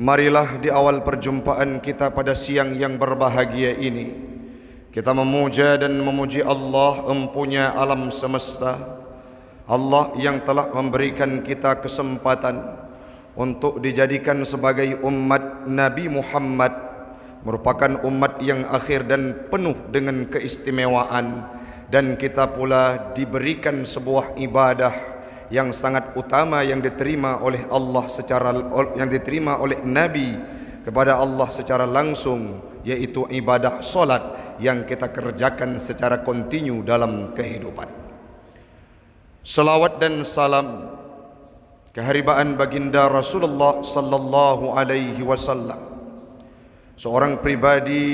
Marilah di awal perjumpaan kita pada siang yang berbahagia ini, kita memuja dan memuji Allah empunya alam semesta, Allah yang telah memberikan kita kesempatan untuk dijadikan sebagai umat Nabi Muhammad, merupakan umat yang akhir dan penuh dengan keistimewaan, dan kita pula diberikan sebuah ibadah yang sangat utama yang diterima oleh Allah yang diterima oleh Nabi kepada Allah secara langsung, yaitu ibadah solat yang kita kerjakan secara kontinu dalam kehidupan. Salawat dan salam keharibaan baginda Rasulullah sallallahu alaihi wasallam, seorang pribadi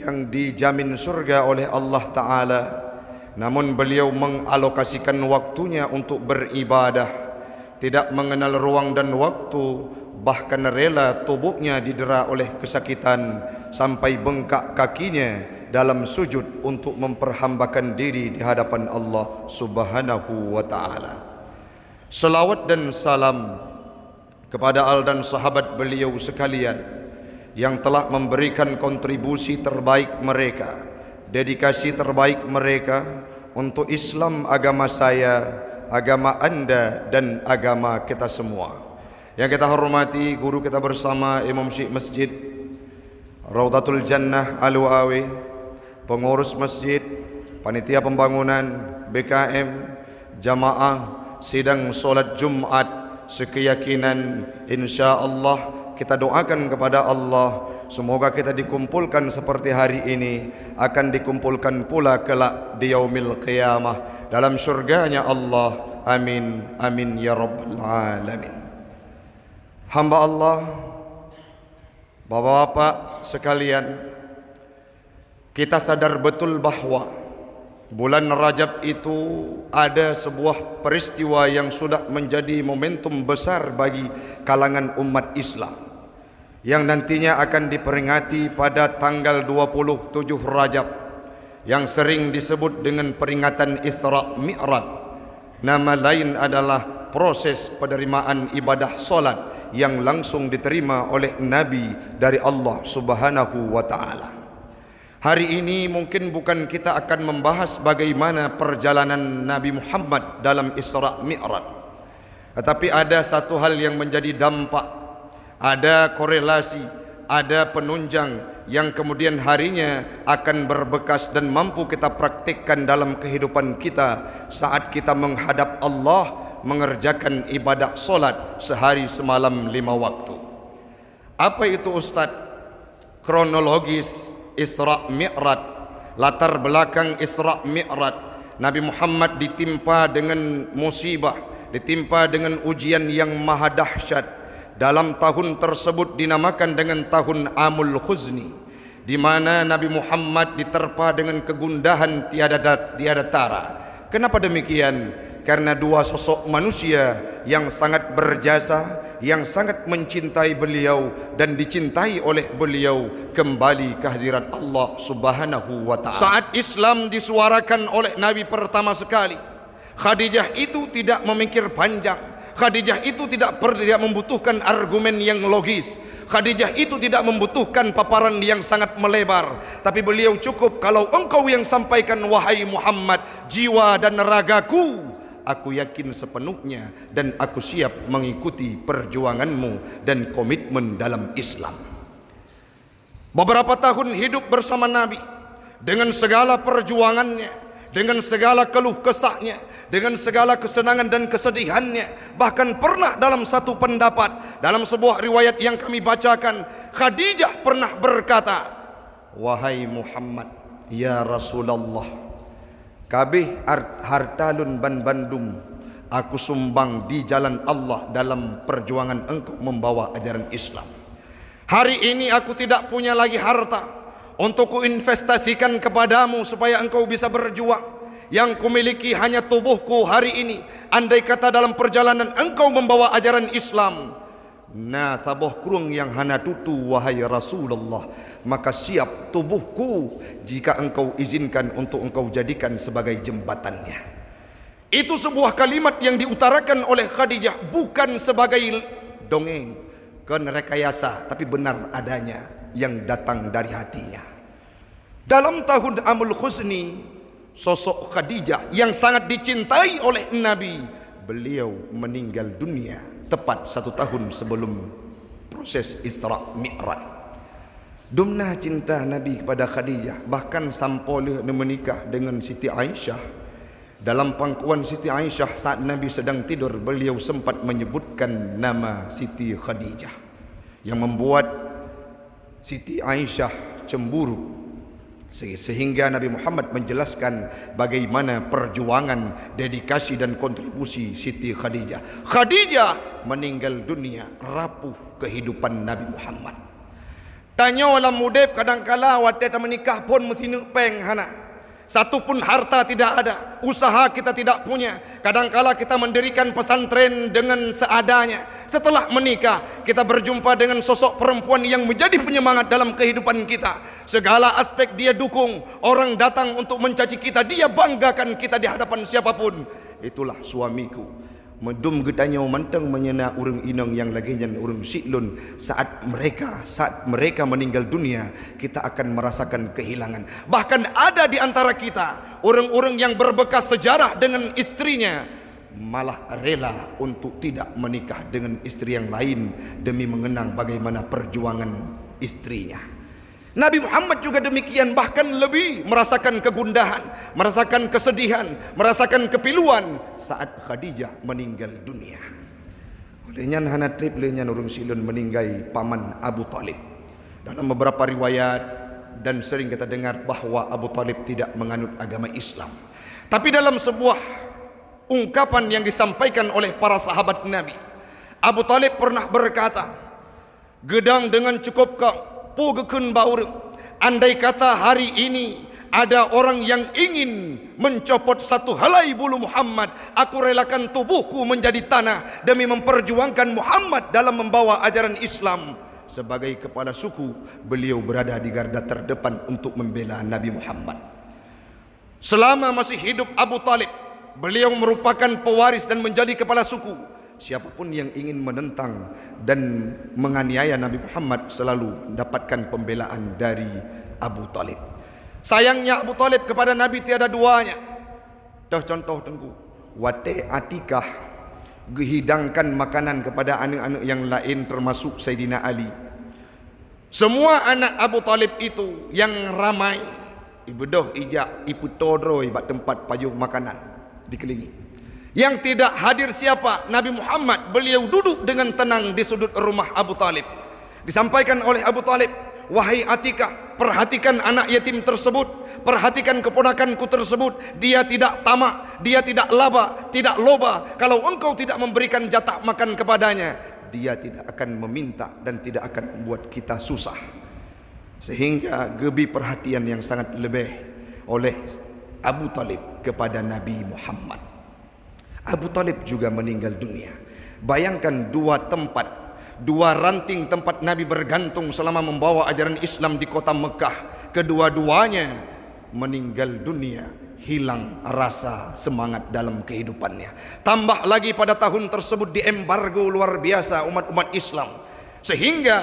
yang dijamin surga oleh Allah Ta'ala, namun beliau mengalokasikan waktunya untuk beribadah, tidak mengenal ruang dan waktu, bahkan rela tubuhnya didera oleh kesakitan sampai bengkak kakinya dalam sujud untuk memperhambakan diri di hadapan Allah Subhanahu wa Ta'ala. Selawat dan salam kepada al dan sahabat beliau sekalian yang telah memberikan kontribusi terbaik mereka, dedikasi terbaik mereka untuk Islam, agama saya, agama anda, dan agama kita semua. Yang kita hormati guru kita bersama, Imam Syekh Masjid Raudatul Jannah Al-Wawi, pengurus masjid, panitia pembangunan, BKM, jamaah sidang solat Jumat sekeyakinan, insya-Allah kita doakan kepada Allah, semoga kita dikumpulkan seperti hari ini, akan dikumpulkan pula kelak di yaumil qiyamah dalam syurganya Allah. Amin, amin ya rabbal alamin. Hamba Allah, bapak-bapak sekalian, kita sadar betul bahwa bulan Rajab itu ada sebuah peristiwa yang sudah menjadi momentum besar bagi kalangan umat Islam, yang nantinya akan diperingati pada tanggal 27 Rajab, yang sering disebut dengan peringatan Isra Mi'raj. Nama lain adalah proses penerimaan ibadah solat yang langsung diterima oleh Nabi dari Allah Subhanahu wa Ta'ala. Hari ini mungkin bukan kita akan membahas bagaimana perjalanan Nabi Muhammad dalam Isra Mi'raj, tetapi ada satu hal yang menjadi dampak, ada korelasi, ada penunjang yang kemudian harinya akan berbekas dan mampu kita praktikkan dalam kehidupan kita saat kita menghadap Allah mengerjakan ibadah solat sehari semalam 5 waktu. Apa itu Ustaz? Kronologis Isra Mi'raj, latar belakang Isra Mi'raj. Nabi Muhammad ditimpa dengan musibah, ditimpa dengan ujian yang maha dahsyat. Dalam tahun tersebut dinamakan dengan tahun Amul Khuzni, di mana Nabi Muhammad diterpa dengan kegundahan tiada tara. Kenapa demikian? Karena dua sosok manusia yang sangat berjasa, yang sangat mencintai beliau dan dicintai oleh beliau, kembali ke hadirat Allah Subhanahu wa Ta'ala. Saat Islam disuarakan oleh Nabi pertama sekali, Khadijah itu tidak memikir panjang. Khadijah itu tidak membutuhkan argumen yang logis. Khadijah itu tidak membutuhkan paparan yang sangat melebar, tapi beliau cukup, kalau engkau yang sampaikan wahai Muhammad, jiwa dan ragaku, aku yakin sepenuhnya dan aku siap mengikuti perjuanganmu dan komitmen dalam Islam. Beberapa tahun hidup bersama Nabi, dengan segala perjuangannya, dengan segala keluh kesahnya, dengan segala kesenangan dan kesedihannya. Bahkan pernah dalam satu pendapat, dalam sebuah riwayat yang kami bacakan, Khadijah pernah berkata, wahai Muhammad, ya Rasulullah, kabeh hartalun ban bandum aku sumbang di jalan Allah dalam perjuangan engkau membawa ajaran Islam. Hari ini aku tidak punya lagi harta untuk kuinvestasikan kepadamu supaya engkau bisa berjuang. Yang kumiliki hanya tubuhku hari ini. Andai kata dalam perjalanan engkau membawa ajaran Islam, na saboh kurung yang hana tutu wahai Rasulullah, maka siap tubuhku jika engkau izinkan untuk engkau jadikan sebagai jembatannya. Itu sebuah kalimat yang diutarakan oleh Khadijah bukan sebagai dongeng, Bukan rekayasa, tapi benar adanya yang datang dari hatinya. Dalam tahun Amul Khuzni, sosok Khadijah yang sangat dicintai oleh Nabi, beliau meninggal dunia tepat 1 tahun sebelum proses Isra Mi'raj. Dumna cinta Nabi kepada Khadijah, bahkan sampai menikah dengan Siti Aisyah. Dalam pangkuan Siti Aisyah saat Nabi sedang tidur, beliau sempat menyebutkan nama Siti Khadijah, yang membuat Siti Aisyah cemburu, sehingga Nabi Muhammad menjelaskan bagaimana perjuangan, dedikasi dan kontribusi Siti Khadijah. Khadijah meninggal dunia, rapuh kehidupan Nabi Muhammad. Tanya dalam udip, kadang-kala waktu kita menikah pun mesti peng hana. Satu pun harta tidak ada, usaha kita tidak punya. Kadang-kala kita mendirikan pesantren dengan seadanya. Setelah menikah, kita berjumpa dengan sosok perempuan yang menjadi penyemangat dalam kehidupan kita. Segala aspek dia dukung. Orang datang untuk mencaci kita, dia banggakan kita di hadapan siapapun. Itulah suamiku. Medum getanya manteng menyena urang inang yang lagi jan urang siklun. Saat mereka meninggal dunia, kita akan merasakan kehilangan. Bahkan ada di antara kita orang-orang yang berbekas sejarah dengan istrinya, malah rela untuk tidak menikah dengan istri yang lain demi mengenang bagaimana perjuangan istrinya. Nabi Muhammad juga demikian, bahkan lebih merasakan kegundahan, merasakan kesedihan, merasakan kepiluan saat Khadijah meninggal dunia. Olehnya hana trip lehnya urang silun meninggai paman Abu Talib. Dalam beberapa riwayat dan sering kita dengar bahwa Abu Talib tidak menganut agama Islam. Tapi dalam sebuah ungkapan yang disampaikan oleh para sahabat Nabi, Abu Talib pernah berkata, "Gedang dengan cukup kau pugekun baureng. Andai kata hari ini ada orang yang ingin mencopot satu helai bulu Muhammad, aku relakan tubuhku menjadi tanah demi memperjuangkan Muhammad dalam membawa ajaran Islam." Sebagai kepala suku, beliau berada di garda terdepan untuk membela Nabi Muhammad. Selama masih hidup Abu Talib, beliau merupakan pewaris dan menjadi kepala suku. Siapapun yang ingin menentang dan menganiaya Nabi Muhammad selalu mendapatkan pembelaan dari Abu Talib. Sayangnya Abu Talib kepada Nabi tiada duanya. Dah contoh tengku, wate Atikah gehidangkan makanan kepada anak-anak yang lain termasuk Sayyidina Ali. Semua anak Abu Talib itu yang ramai, ibedoh ijak iputodro ibat tempat payuh makanan dikelilingi. Yang tidak hadir siapa? Nabi Muhammad. Beliau duduk dengan tenang di sudut rumah Abu Talib. Disampaikan oleh Abu Talib, "Wahai Atikah, perhatikan anak yatim tersebut, perhatikan keponakanku tersebut. Dia tidak tamak, dia tidak laba, tidak loba. Kalau engkau tidak memberikan jatah makan kepadanya, dia tidak akan meminta dan tidak akan membuat kita susah." Sehingga gebi perhatian yang sangat lebih oleh Abu Talib kepada Nabi Muhammad. Abu Talib juga meninggal dunia. Bayangkan dua ranting tempat Nabi bergantung selama membawa ajaran Islam di kota Mekah. Kedua-duanya meninggal dunia, hilang rasa semangat dalam kehidupannya. Tambah lagi pada tahun tersebut diembargo luar biasa umat-umat Islam. Sehingga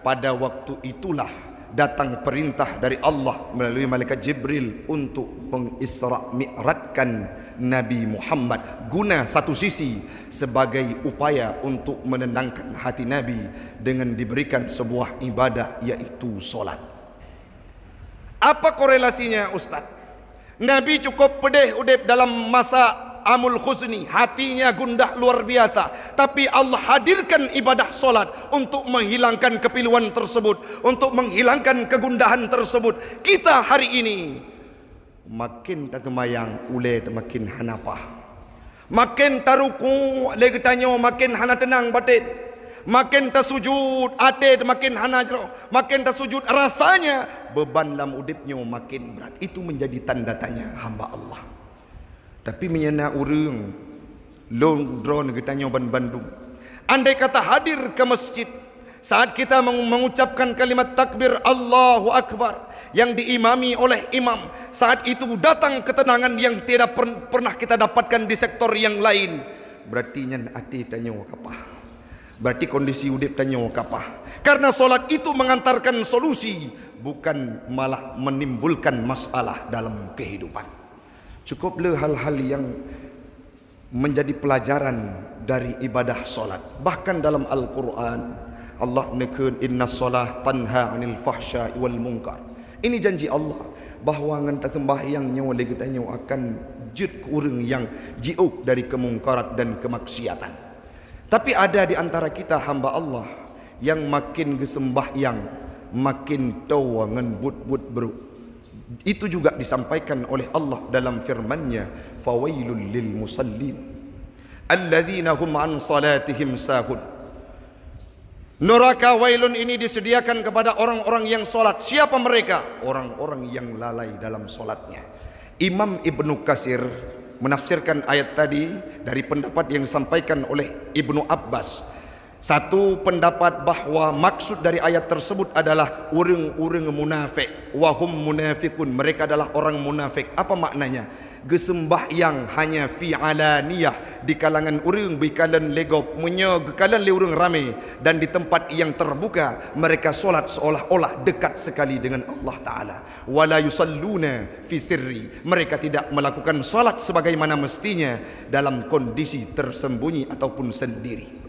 pada waktu itulah datang perintah dari Allah melalui malaikat Jibril untuk mengisra mi'rajkan Nabi Muhammad, guna satu sisi sebagai upaya untuk menenangkan hati Nabi dengan diberikan sebuah ibadah, yaitu solat. Apa korelasinya Ustaz? Nabi cukup pedih udip dalam masa Amul Khuzni, hatinya gundah luar biasa, tapi Allah hadirkan ibadah solat untuk menghilangkan kepiluan tersebut, untuk menghilangkan kegundahan tersebut. Kita hari ini makin takemayang ule makin hanapah, makin taruku lagi tanya makin hana tenang batin, makin tasujud atit makin hana jero, makin tasujud rasanya beban dalam udipnya makin berat. Itu menjadi tanda tanya hamba Allah. Tapi menyena urang long drone kita nyoban Bandung, andai kata hadir ke masjid saat kita mengucapkan kalimat takbir Allahu Akbar yang diimami oleh imam, saat itu datang ketenangan yang tidak pernah kita dapatkan di sektor yang lain. Berarti nyan ati tanya apa? Berarti kondisi udip tanya kapah. Karena solat itu mengantarkan solusi, bukan malah menimbulkan masalah dalam kehidupan. Cukuplah hal-hal yang menjadi pelajaran dari ibadah solat. Bahkan dalam Al-Quran Allah nekun inna solah tanha anil fahsya wal munkar. Ini janji Allah bahawa ngan sembahyang nyawa lagi tanya akan jid kurang yang jiuk dari kemungkaran dan kemaksiatan. Tapi ada di antara kita hamba Allah yang makin gesembahyang makin tahu ngan but-but bro. Itu juga disampaikan oleh Allah dalam firman-Nya, fawailul lil musallin alladzina hum an salatihim sahun. Neraka wailun ini disediakan kepada orang-orang yang solat. Siapa mereka? Orang-orang yang lalai dalam solatnya. Imam Ibnu Katsir menafsirkan ayat tadi dari pendapat yang disampaikan oleh Ibnu Abbas. Satu pendapat bahawa maksud dari ayat tersebut adalah orang-orang munafik. Wahum munafikun, mereka adalah orang munafik. Apa maknanya? Gesembahyang hanya fi alaniyah, di kalangan orang bikalan legop, munya gekalan le orang ramai, dan di tempat yang terbuka mereka solat seolah-olah dekat sekali dengan Allah Ta'ala. Wala yusalluna fi sirri, mereka tidak melakukan solat sebagaimana mestinya dalam kondisi tersembunyi ataupun sendiri.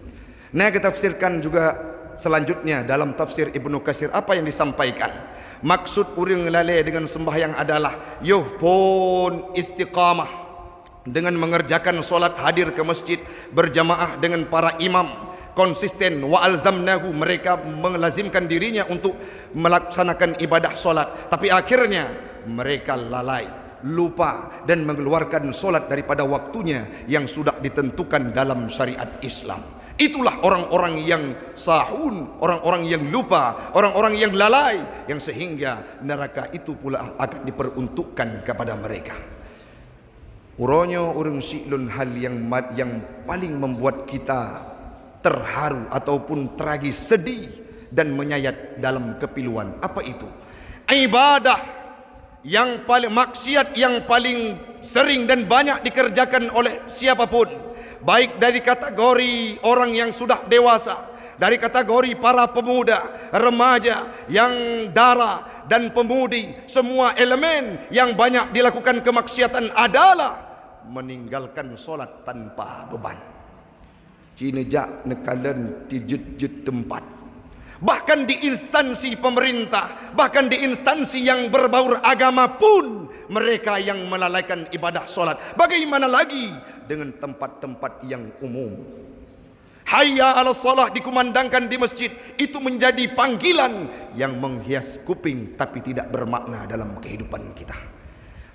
Nah, kita tafsirkan juga selanjutnya dalam tafsir Ibnu Katsir apa yang disampaikan. Maksud orang lalai dengan sembahyang adalah yuh pun istiqamah dengan mengerjakan solat, hadir ke masjid berjamaah dengan para imam, konsisten. Wa alzamnahu, mereka melazimkan dirinya untuk melaksanakan ibadah solat, tapi akhirnya mereka lalai, lupa dan mengeluarkan solat daripada waktunya yang sudah ditentukan dalam syariat Islam. Itulah orang-orang yang sahun, orang-orang yang lupa, orang-orang yang lalai, yang sehingga neraka itu pula akan diperuntukkan kepada mereka. Uranya orang si'lun hal yang paling membuat kita terharu ataupun tragis, sedih dan menyayat dalam kepiluan. Apa itu? Ibadah yang paling, maksiat yang paling sering dan banyak dikerjakan oleh siapapun, baik dari kategori orang yang sudah dewasa, dari kategori para pemuda, remaja, yang dara dan pemudi, semua elemen yang banyak dilakukan kemaksiatan adalah meninggalkan solat tanpa beban. Cinejak nekalan di jid-jid tempat, bahkan di instansi pemerintah, bahkan di instansi yang berbaur agama pun mereka yang melalaikan ibadah solat. Bagaimana lagi dengan tempat-tempat yang umum? Hayya 'alas shalah dikumandangkan di masjid, itu menjadi panggilan yang menghias kuping tapi tidak bermakna dalam kehidupan kita.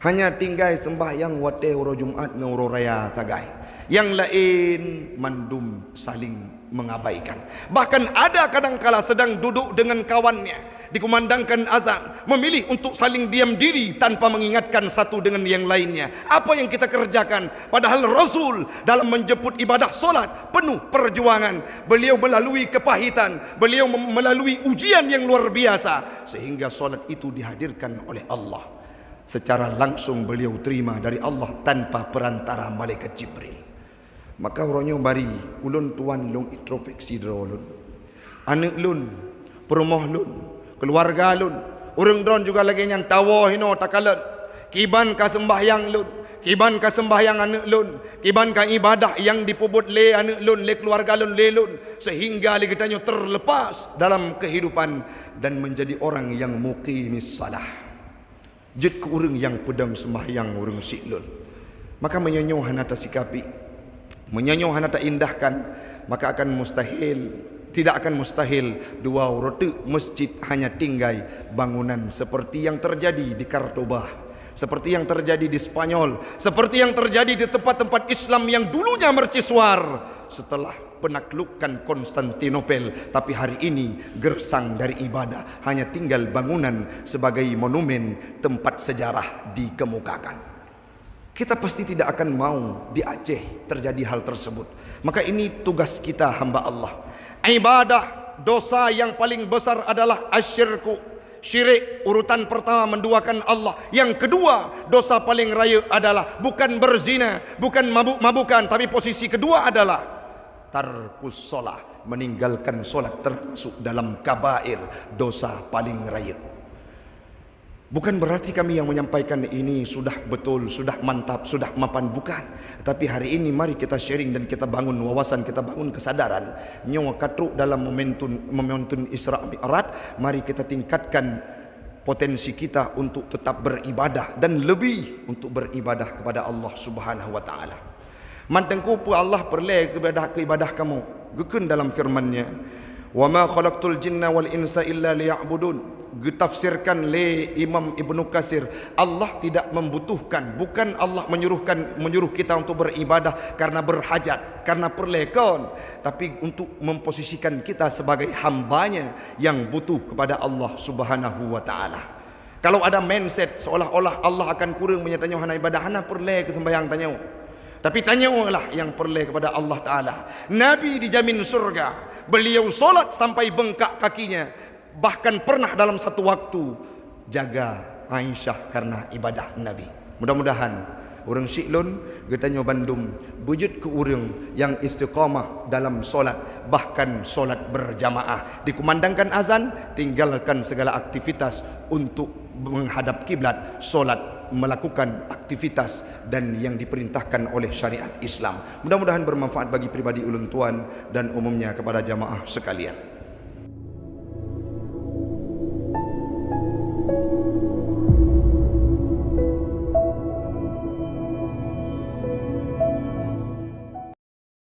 Hanya tinggal sembahyang wate uro Jumat nguro raya tagai, yang lain mandum saling mengabaikan. Bahkan ada kadangkala sedang duduk dengan kawannya, dikumandangkan azan, memilih untuk saling diam diri tanpa mengingatkan satu dengan yang lainnya. Apa yang kita kerjakan? Padahal Rasul dalam menjemput ibadah solat penuh perjuangan. Beliau melalui kepahitan, beliau melalui ujian yang luar biasa, sehingga solat itu dihadirkan oleh Allah. Secara langsung beliau terima dari Allah tanpa perantara malaikat Jibril. Maka orangnya bari ulun tuan lung introspeksi drolun, anak lun, perumah lun, keluarga lun, orang dron juga lagi yang tawa hino takalan, kiban ka sembahyang lun, kiban ka sembahyang anak lun, kiban ka ibadah yang dipubut le anak lun, le keluarga lun, le lun, sehingga lagi tanya terlepas dalam kehidupan dan menjadi orang yang muqimis salah. Jid ke orang yang pedang sembahyang orang siklun, maka menyanyo hanata sikapi, menyanyo hanata indahkan, maka akan mustahil, tidak akan mustahil dua rote masjid hanya tinggal bangunan seperti yang terjadi di Cordoba, seperti yang terjadi di Spanyol, seperti yang terjadi di tempat-tempat Islam yang dulunya mercusuar setelah penaklukan Konstantinopel, tapi hari ini gersang dari ibadah, hanya tinggal bangunan sebagai monumen tempat sejarah dikemukakan. Kita pasti tidak akan mau di Aceh terjadi hal tersebut. Maka ini tugas kita hamba Allah. Ibadah, dosa yang paling besar adalah asyirku, syirik. Urutan pertama menduakan Allah. Yang kedua, dosa paling raya adalah bukan berzina, bukan mabuk-mabukan, tapi posisi kedua adalah tarkus shalah, meninggalkan solat termasuk dalam kabair, dosa paling raya. Bukan berarti kami yang menyampaikan ini sudah betul, sudah mantap, sudah mapan, bukan. Tapi hari ini mari kita sharing dan kita bangun wawasan, kita bangun kesadaran. Nyawa katruk dalam momentum Isra Mi'raj, mari kita tingkatkan potensi kita untuk tetap beribadah dan lebih untuk beribadah kepada Allah Subhanahu wa taala. Mantengku pu Allah perle keibadah kamu. Gekun dalam firman-Nya, "Wa ma khalaqtul jinna wal insa illa liya'budun." Ditafsirkan oleh Imam Ibnu Katsir, Allah tidak membutuhkan, bukan Allah menyuruh kita untuk beribadah karena berhajat, karena perlekon, tapi untuk memposisikan kita sebagai hambanya yang butuh kepada Allah Subhanahu wa taala. Kalau ada mindset seolah-olah Allah akan kurang menyatanya hana ibadah, hana perle ke sembahyang tanya. Tapi tanyalah yang perle kepada Allah Ta'ala. Nabi dijamin surga. Beliau solat sampai bengkak kakinya. Bahkan pernah dalam satu waktu jaga Aisyah karena ibadah Nabi. Mudah-mudahan orang Syiklun getanya Bandung wujud ke orang yang istiqamah dalam solat, bahkan solat berjamaah. Dikumandangkan azan, tinggalkan segala aktivitas untuk menghadap kiblat, solat, melakukan aktivitas dan yang diperintahkan oleh syariat Islam. Mudah-mudahan bermanfaat bagi pribadi ulun tuan dan umumnya kepada jamaah sekalian.